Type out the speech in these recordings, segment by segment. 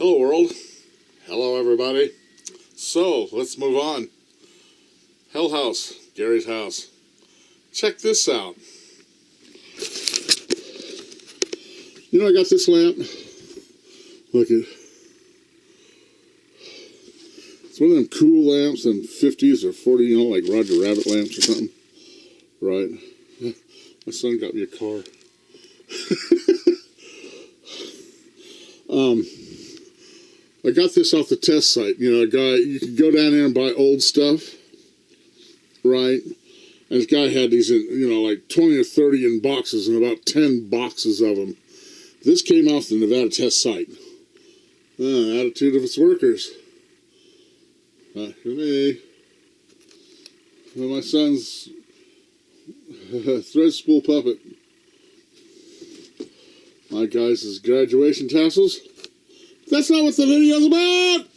Hello world. Hello everybody. So, let's move on. Hell House, Gary's house. Check this out. You know, I got this lamp. Look at. It's one of them cool lamps in 50s or 40s, you know, like Roger Rabbit lamps or something. Right. My son got me a car. I got this off the test site. You know, a guy, you can go down there and buy old stuff, right? And this guy had these in, you know, like 20 or 30 in boxes, and about 10 boxes of them. This came off the Nevada test site. Attitude of its workers. Not for me. Well, my son's thread spool puppet. My guy's graduation tassels. That's not what the video's about.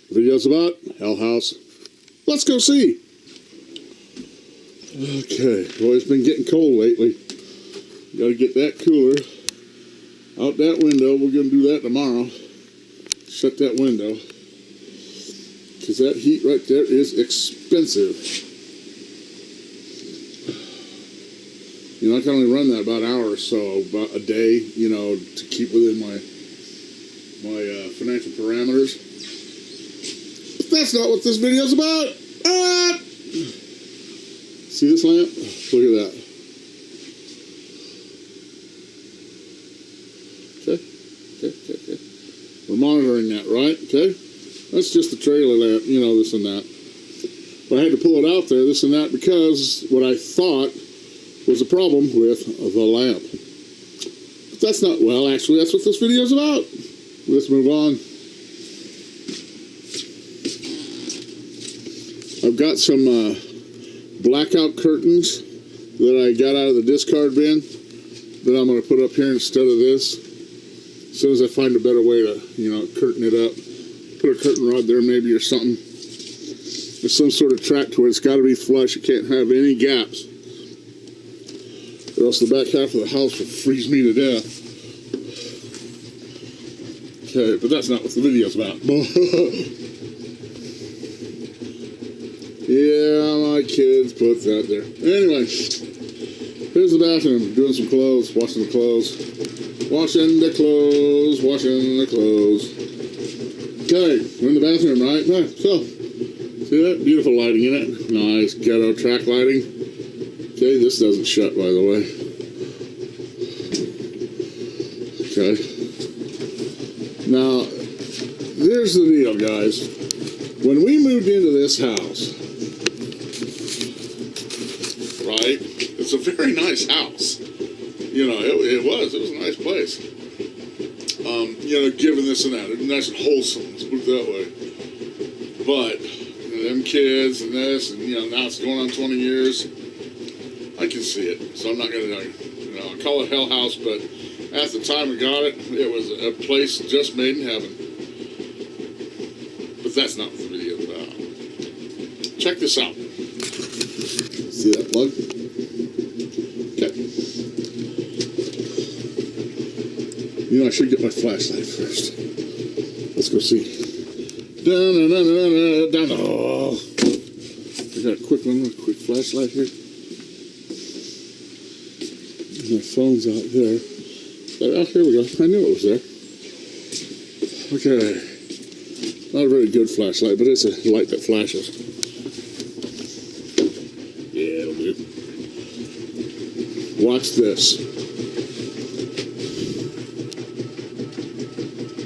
The video's about Hell House. Let's go see. Okay, boy, it's been getting cold lately. Got to get that cooler out that window. We're going to do that tomorrow. Shut that window. Because that heat right there is expensive. You know, I can only run that about an hour or so, about a day, you know, to keep within my financial parameters. But that's not what this video's about. See this lamp? Look at that. Okay. We're monitoring that, right? Okay. That's just the trailer lamp, you know, this and that. But I had to pull it out there, this and that, because what I thought was a problem with the lamp. But that's not, well, actually, that's what this video's about. Let's move on. I've got some blackout curtains that I got out of the discard bin that I'm going to put up here instead of this. As soon as I find a better way to, you know, curtain it up. Put a curtain rod there maybe or something. There's some sort of track to it. It's got to be flush. It can't have any gaps. Or else the back half of the house will freeze me to death. Okay, but that's not what the video's about. Yeah, my kids put that there. Anyway, here's the bathroom. Doing some clothes, washing the clothes. Washing the clothes. Okay, we're in the bathroom, right? So, see that? Beautiful lighting in it. Nice ghetto track lighting. Okay, this doesn't shut, by the way. Okay. Now, here's the deal, guys. When we moved into this house, right, it's a very nice house. You know, it was a nice place. You know, given this and that, nice and wholesome, let's put it that way. But, you know, them kids and this, and, you know, now it's going on 20 years. I can see it, so I'm not going to, you know, I call it Hell House, but at the time we got it, it was a place just made in heaven. But that's not what the video's about. Check this out. See that plug? Okay. You know, I should get my flashlight first. Let's go see. Down. Oh. I got a quick flashlight here. My phone's out there. Oh, here we go. I knew it was there. Okay. Not a very good flashlight, but it's a light that flashes. Yeah, it'll do. Watch this.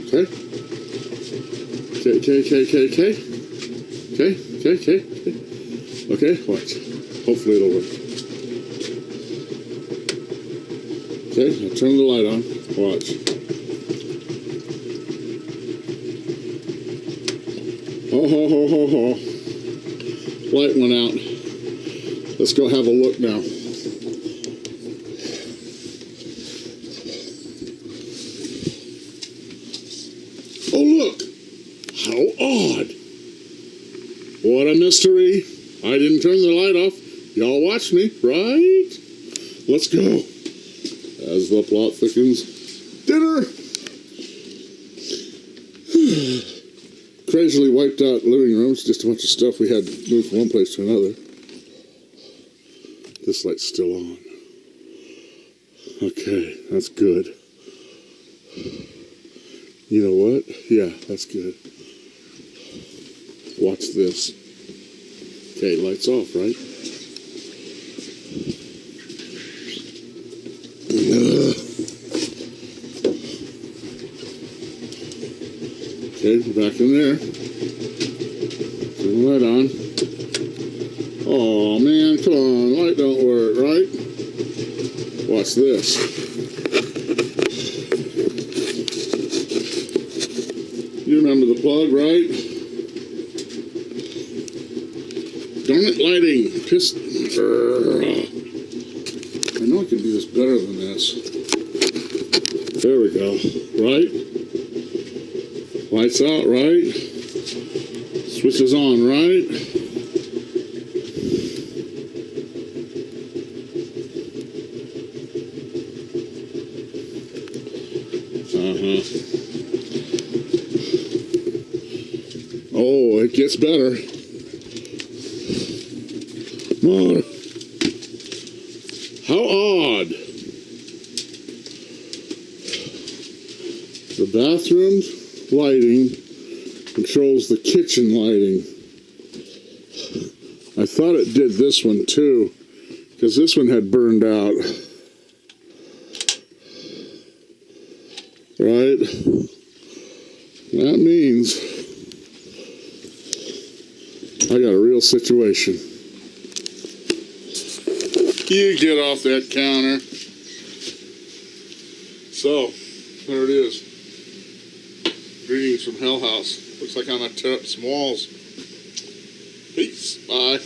Okay. Okay, watch. Hopefully it'll work. Okay, I'll turn the light on. Watch. Ho. Light went out. Let's go have a look now. Oh, look. How odd. What a mystery. I didn't turn the light off. Y'all watched me, right? Let's go. As the plot thickens. Dinner! Crazily wiped out living rooms, just a bunch of stuff we had moved from one place to another. This light's still on. Okay, that's good. You know what? Yeah, that's good. Watch this. Okay, lights off, right? Okay, back in there. Turn the light on. Oh man, come on, light don't work, right? Watch this. You remember the plug, right? Darn it, lighting. Piss. I know I can do this better than this. There we go. Right? Lights out, right? Switches on, right? Oh, it gets better. More. How odd. The bathroom lighting controls the kitchen lighting. I thought it did this one too, because this one had burned out. Right? That means I got a real situation. You get off that counter. So, there it is. Greetings from Hell House. Looks like I'm gonna tear up some walls. Peace. Bye.